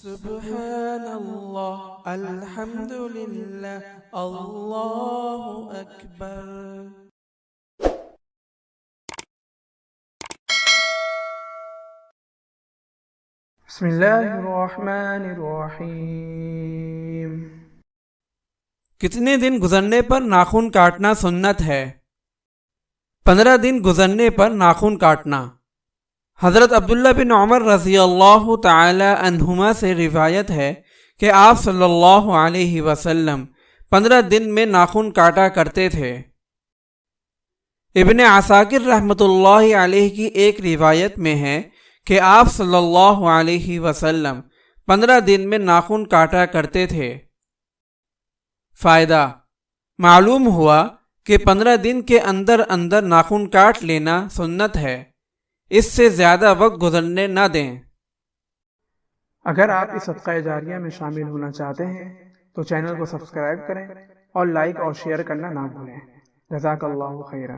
سبحان اللہ الحمد للہ اللہ اکبر۔ بسم اللہ الرحمن الرحیم۔ کتنے دن گزرنے پر ناخن کاٹنا سنت ہے؟ 15 دن گزرنے پر ناخن کاٹنا۔ حضرت عبداللہ بن عمر رضی اللہ تعالی عنہما سے روایت ہے کہ آپ صلی اللہ علیہ وسلم 15 دن میں ناخن کاٹا کرتے تھے۔ ابن عساکر رحمۃ اللہ علیہ کی ایک روایت میں ہے کہ آپ صلی اللہ علیہ وسلم 15 دن میں ناخن کاٹا کرتے تھے۔ فائدہ: معلوم ہوا کہ 15 دن کے اندر اندر ناخن کاٹ لینا سنت ہے، اس سے زیادہ وقت گزرنے نہ دیں۔ اگر آپ اس صدقہ جاریہ میں شامل ہونا چاہتے ہیں تو چینل کو سبسکرائب کریں اور لائک اور شیئر کرنا نہ بھولیں۔ جزاک اللہ خیرا۔